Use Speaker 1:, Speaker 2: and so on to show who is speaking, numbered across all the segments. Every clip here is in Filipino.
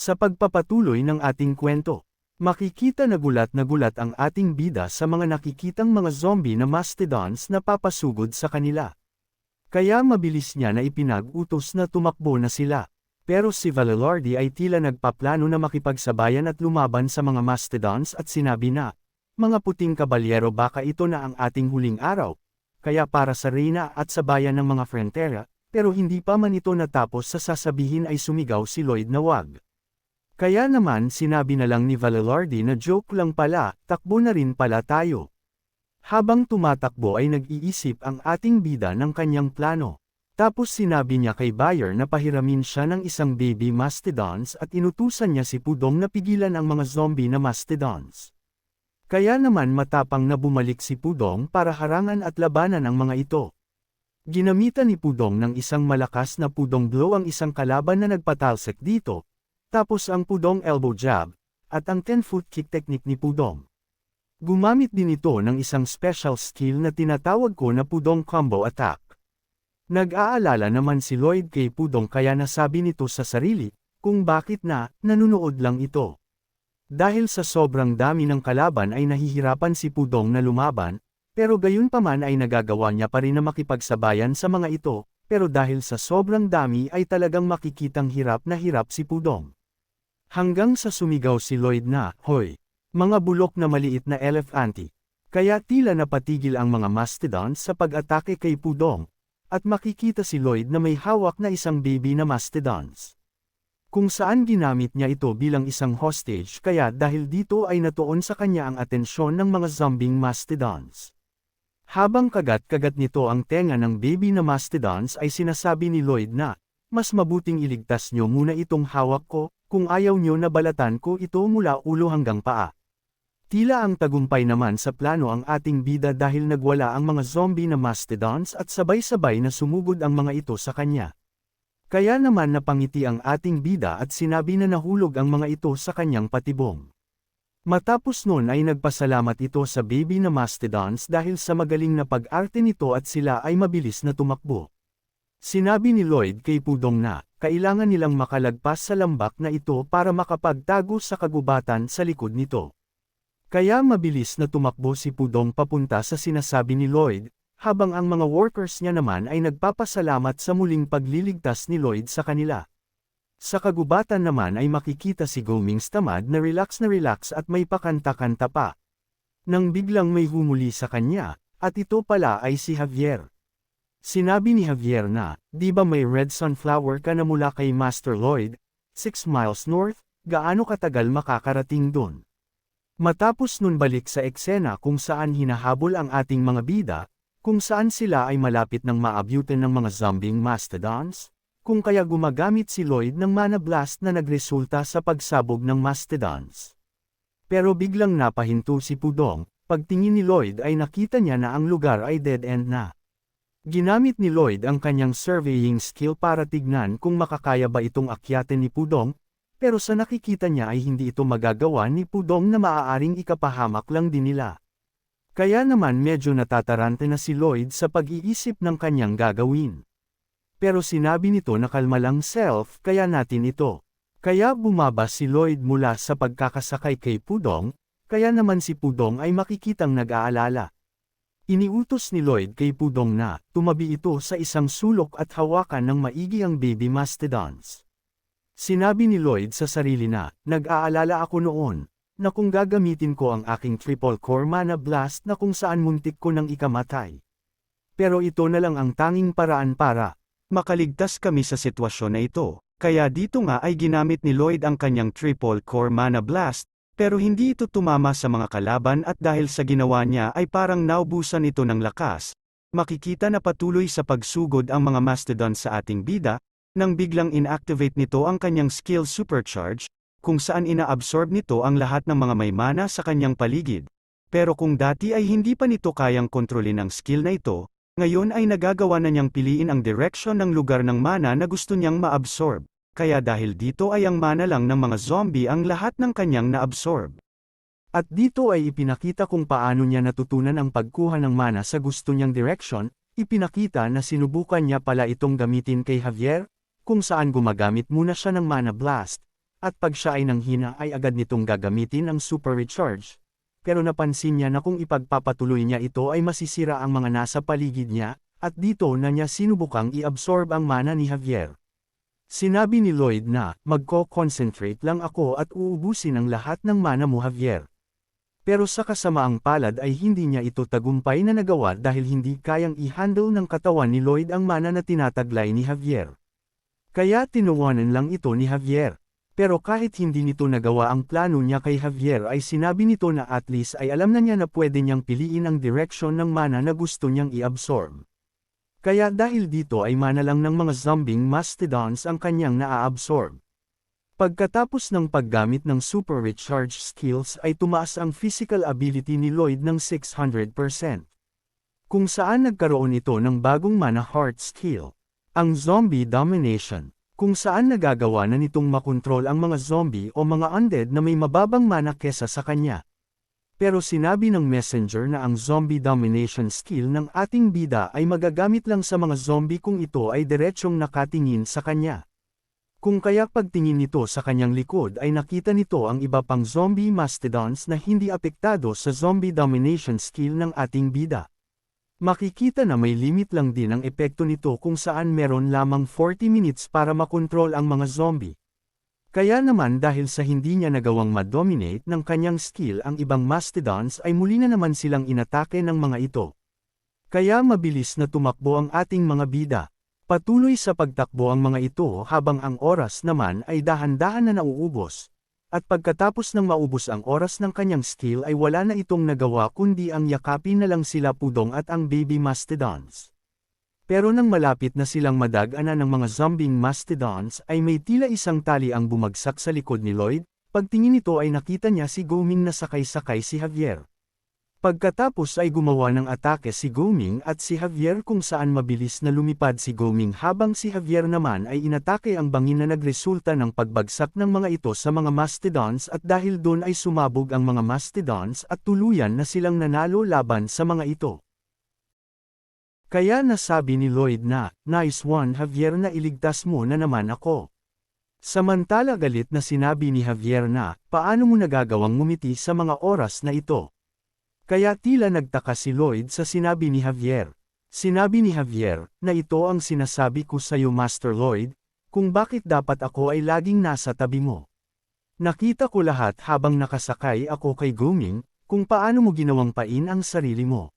Speaker 1: Sa pagpapatuloy ng ating kwento, makikita na gulat ang ating bida sa mga nakikitang mga zombie na mastodons na papasugod sa kanila. Kaya mabilis niya na ipinag-utos na tumakbo na sila. Pero si Valelordi ay tila nagpaplano na makipagsabayan at lumaban sa mga mastodons at sinabi na, "Mga puting kabalyero, baka ito na ang ating huling araw." Kaya para sa reyna at sa bayan ng mga Frontera, pero hindi pa man ito natapos sa sasabihin ay sumigaw si Lloyd na wag. Kaya naman sinabi na lang ni Valelordi na joke lang pala, takbo na rin pala tayo. Habang tumatakbo ay nag-iisip ang ating bida ng kanyang plano. Tapos sinabi niya kay Bayer na pahiramin siya ng isang baby mastodons at inutusan niya si Pudong na pigilan ang mga zombie na mastodons. Kaya naman matapang na bumalik si Pudong para harangan at labanan ang mga ito. Ginamitan ni Pudong ng isang malakas na Pudong blow ang isang kalaban na nagpatalsik dito, tapos ang Pudong elbow jab, at ang 10-foot kick technique ni Pudong. Gumamit din ito ng isang special skill na tinatawag ko na Pudong combo attack. Nag-aalala naman si Lloyd kay Pudong kaya nasabi nito sa sarili, kung bakit nanunood lang ito. Dahil sa sobrang dami ng kalaban ay nahihirapan si Pudong na lumaban, pero gayunpaman ay nagagawa niya pa rin na makipagsabayan sa mga ito, pero dahil sa sobrang dami ay talagang makikitang hirap si Pudong. Hanggang sa sumigaw si Lloyd na, "Hoy! Mga bulok na maliit na elefante." Kaya tila napatigil ang mga mastodons sa pag-atake kay Pudong, at makikita si Lloyd na may hawak na isang baby na mastodons. Kung saan ginamit niya ito bilang isang hostage kaya dahil dito ay natuon sa kanya ang atensyon ng mga zombing mastodons. Habang kagat-kagat nito ang tenga ng baby na mastodons ay sinasabi ni Lloyd na, "Mas mabuting iligtas nyo muna itong hawak ko, kung ayaw nyo na balatan ko ito mula ulo hanggang paa." Tila ang tagumpay naman sa plano ang ating bida dahil nagwala ang mga zombie na mastodons at sabay-sabay na sumugod ang mga ito sa kanya. Kaya naman napangiti ang ating bida at sinabi na nahulog ang mga ito sa kanyang patibong. Matapos nun ay nagpasalamat ito sa baby na mastodons dahil sa magaling na pag-arte nito at sila ay mabilis na tumakbo. Sinabi ni Lloyd kay Pudong na, kailangan nilang makalagpas sa lambak na ito para makapagtago sa kagubatan sa likod nito. Kaya mabilis na tumakbo si Pudong papunta sa sinasabi ni Lloyd, habang ang mga workers niya naman ay nagpapasalamat sa muling pagliligtas ni Lloyd sa kanila. Sa kagubatan naman ay makikita si Gomings tamad na relax at may pakanta-kanta pa. Nang biglang may humuli sa kanya, at ito pala ay si Javier. Sinabi ni Javier na, "Di ba may red sunflower ka na mula kay Master Lloyd, 6 miles north, gaano katagal makakarating dun?" Matapos nun balik sa eksena kung saan hinahabol ang ating mga bida, kung saan sila ay malapit ng maabutan ng mga zombing mastodons, kung kaya gumagamit si Lloyd ng mana blast na nagresulta sa pagsabog ng mastodons. Pero biglang napahinto si Pudong, pagtingin ni Lloyd ay nakita niya na ang lugar ay dead end na. Ginamit ni Lloyd ang kanyang surveying skill para tignan kung makakaya ba itong akyatin ni Pudong, pero sa nakikita niya ay hindi ito magagawa ni Pudong na maaaring ikapahamak lang din nila. Kaya naman medyo natatarante na si Lloyd sa pag-iisip ng kanyang gagawin. Pero sinabi nito na kalma lang self, kaya natin ito. Kaya bumaba si Lloyd mula sa pagkakasakay kay Pudong, kaya naman si Pudong ay makikitang nag-aalala. Iniutos ni Lloyd kay Pudong na, tumabi ito sa isang sulok at hawakan ng maigi ang baby mastodons. Sinabi ni Lloyd sa sarili na, nag-aalala ako noon, na kung gagamitin ko ang aking triple core mana blast na kung saan muntik ko nang ikamatay. Pero ito na lang ang tanging paraan para makaligtas kami sa sitwasyon na ito, kaya dito nga ay ginamit ni Lloyd ang kanyang triple core mana blast, pero hindi ito tumama sa mga kalaban at dahil sa ginawa niya ay parang naubusan ito ng lakas. Makikita na patuloy sa pagsugod ang mga mastodon sa ating bida, nang biglang inactivate nito ang kanyang skill supercharge, kung saan ina-absorb nito ang lahat ng mga may mana sa kanyang paligid. Pero kung dati ay hindi pa nito kayang kontrolin ang skill na ito, ngayon ay nagagawa na niyang piliin ang direksyon ng lugar ng mana na gusto niyang ma-absorb. Kaya dahil dito ay ang mana lang ng mga zombie ang lahat ng kanyang na-absorb. At dito ay ipinakita kung paano niya natutunan ang pagkuha ng mana sa gusto niyang direksyon, ipinakita na sinubukan niya pala itong gamitin kay Javier, kung saan gumagamit muna siya ng mana blast, at pag siya ay nanghina ay agad nitong gagamitin ang super recharge. Pero napansin niya na kung ipagpapatuloy niya ito ay masisira ang mga nasa paligid niya, at dito na niya sinubukang i-absorb ang mana ni Javier. Sinabi ni Lloyd na, magko-concentrate lang ako at uubusin ang lahat ng mana mo Javier. Pero sa kasamaang palad ay hindi niya ito tagumpay na nagawa dahil hindi kayang i-handle ng katawan ni Lloyd ang mana na tinataglay ni Javier. Kaya tinuwanan lang ito ni Javier. Pero kahit hindi nito nagawa ang plano niya kay Javier ay sinabi nito na at least ay alam na niya na pwede niyang piliin ang direksyon ng mana na gusto niyang i-absorb. Kaya dahil dito ay mana lang ng mga zombing mastodons ang kanyang naa-absorb. Pagkatapos ng paggamit ng super recharge skills ay tumaas ang physical ability ni Lloyd ng 600%. Kung saan nagkaroon ito ng bagong mana heart skill, ang zombie domination. Kung saan nagagawa na nitong makontrol ang mga zombie o mga undead na may mababang mana kesa sa kanya. Pero sinabi ng messenger na ang zombie domination skill ng ating bida ay magagamit lang sa mga zombie kung ito ay diretsyong nakatingin sa kanya. Kung kaya pagtingin nito sa kanyang likod ay nakita nito ang iba pang zombie mastodons na hindi apektado sa zombie domination skill ng ating bida. Makikita na may limit lang din ang epekto nito kung saan meron lamang 40 minutes para makontrol ang mga zombie. Kaya naman dahil sa hindi niya nagawang ma-dominate ng kanyang skill ang ibang mastodons ay muli na naman silang inatake ng mga ito. Kaya mabilis na tumakbo ang ating mga bida. Patuloy sa pagtakbo ang mga ito habang ang oras naman ay dahan-dahan na nauubos. At pagkatapos ng maubos ang oras ng kanyang skill ay wala na itong nagawa kundi ang yakapin na lang sila Pudong at ang baby mastodons. Pero nang malapit na silang madaganan ng mga zombing mastodons ay may tila isang tali ang bumagsak sa likod ni Lloyd, pagtingin nito ay nakita niya si Goming na sakay-sakay si Javier. Pagkatapos ay gumawa ng atake si Goming at si Javier kung saan mabilis na lumipad si Goming habang si Javier naman ay inatake ang bangin na nagresulta ng pagbagsak ng mga ito sa mga mastodons at dahil doon ay sumabog ang mga mastodons at tuluyan na silang nanalo laban sa mga ito. Kaya nasabi ni Lloyd na, "Nice one Javier na iligtas mo na naman ako." Samantala galit na sinabi ni Javier na, "Paano mo nagagawang ngumiti sa mga oras na ito?" Kaya tila nagtaka si Lloyd sa sinabi ni Javier. Sinabi ni Javier, na ito ang sinasabi ko sa iyo Master Lloyd, kung bakit dapat ako ay laging nasa tabi mo. Nakita ko lahat habang nakasakay ako kay Goming, kung paano mo ginawang pain ang sarili mo.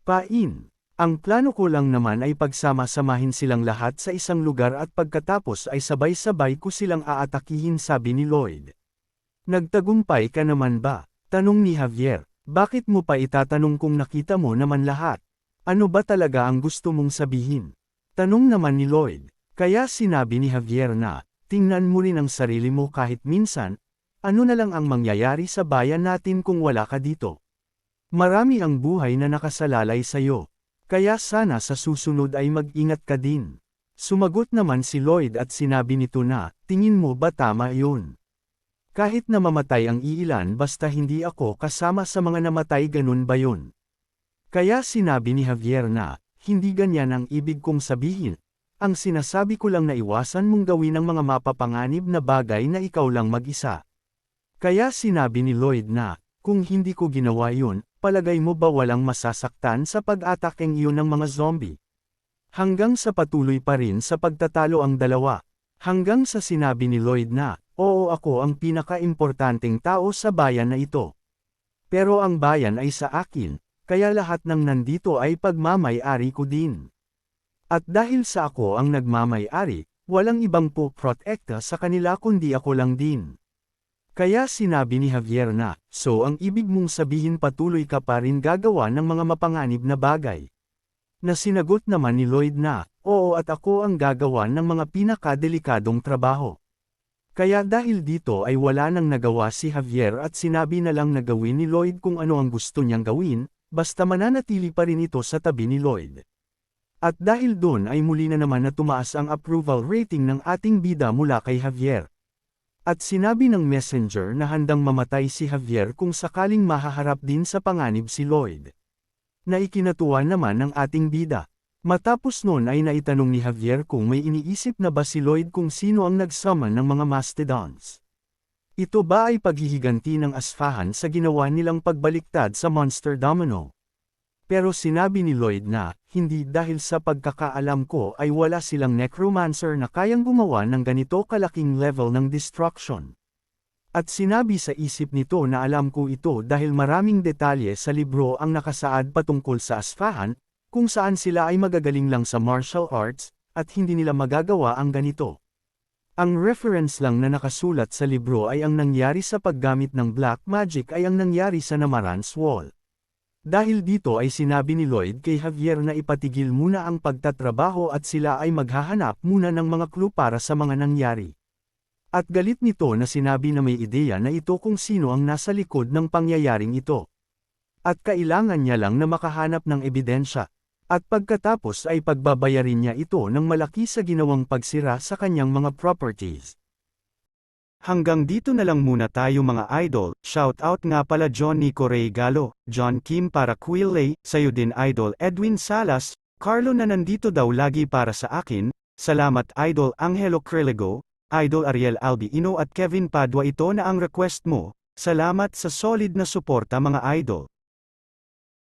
Speaker 1: Pain. Ang plano ko lang naman ay pagsama-samahin silang lahat sa isang lugar at pagkatapos ay sabay-sabay ko silang aatakihin sabi ni Lloyd. Nagtagumpay ka naman ba? Tanong ni Javier. Bakit mo pa itatanong kung nakita mo naman lahat? Ano ba talaga ang gusto mong sabihin? Tanong naman ni Lloyd. Kaya sinabi ni Javier na, tingnan mo rin ang sarili mo kahit minsan, ano na lang ang mangyayari sa bayan natin kung wala ka dito. Marami ang buhay na nakasalalay sa iyo. Kaya sana sa susunod ay mag-ingat ka din. Sumagot naman si Lloyd at sinabi nito na, tingin mo ba tama yun? Kahit na mamatay ang iilan basta hindi ako kasama sa mga namatay ganun ba yun? Kaya sinabi ni Javier na, hindi ganyan ang ibig kong sabihin. Ang sinasabi ko lang na iwasan mong gawin ang mga mapapanganib na bagay na ikaw lang mag-isa. Kaya sinabi ni Lloyd na, kung hindi ko ginawa yun, palagay mo ba walang masasaktan sa pag-atakeng iyon ng mga zombie? Hanggang sa patuloy pa rin sa pagtatalo ang dalawa. Hanggang sa sinabi ni Lloyd na, oo ako ang pinaka-importanteng tao sa bayan na ito. Pero ang bayan ay sa akin, kaya lahat ng nandito ay pagmamay-ari ko din. At dahil sa ako ang nagmamay-ari, walang ibang po-protekta sa kanila kundi ako lang din. Kaya sinabi ni Javier na, so ang ibig mong sabihin patuloy ka pa rin gagawa ng mga mapanganib na bagay. Na sinagot naman ni Lloyd na, oo at ako ang gagawa ng mga pinakadelikadong trabaho. Kaya dahil dito ay wala nang nagawa si Javier at sinabi na lang na gawin ni Lloyd kung ano ang gusto niyang gawin, basta mananatili pa rin ito sa tabi ni Lloyd. At dahil doon ay muli na naman na tumaas ang approval rating ng ating bida mula kay Javier. At sinabi ng messenger na handang mamatay si Javier kung sakaling mahaharap din sa panganib si Lloyd. Na ikinatuwa naman ng ating bida. Matapos noon ay naitanong ni Javier kung may iniisip na ba si Lloyd kung sino ang nag-summon ng mga mastodons. Ito ba ay paghihiganti ng Asfahan sa ginawa nilang pagbaliktad sa Monster Domino? Pero sinabi ni Lloyd na, hindi dahil sa pagkakaalam ko ay wala silang necromancer na kayang gumawa ng ganito kalaking level ng destruction. At sinabi sa isip nito na alam ko ito dahil maraming detalye sa libro ang nakasaad patungkol sa Asfahan, kung saan sila ay magagaling lang sa martial arts, at hindi nila magagawa ang ganito. Ang reference lang na nakasulat sa libro ay ang nangyari sa paggamit ng black magic ay ang nangyari sa Namarans Wall. Dahil dito ay sinabi ni Lloyd kay Javier na ipatigil muna ang pagtatrabaho at sila ay maghahanap muna ng mga clue para sa mga nangyari. At galit nito na sinabi na may ideya na ito kung sino ang nasa likod ng pangyayaring ito. At kailangan niya lang na makahanap ng ebidensya. At pagkatapos ay pagbabayarin niya ito ng malaki sa ginawang pagsira sa kanyang mga properties. Hanggang dito na lang muna tayo mga idol, shoutout nga pala John Nico Ray Galo, John Kim para Quillay, sayo din idol Edwin Salas, Carlo na nandito daw lagi para sa akin, salamat idol Angelo Criligo, idol Ariel Albino at Kevin Padua ito na ang request mo, salamat sa solid na suporta mga idol.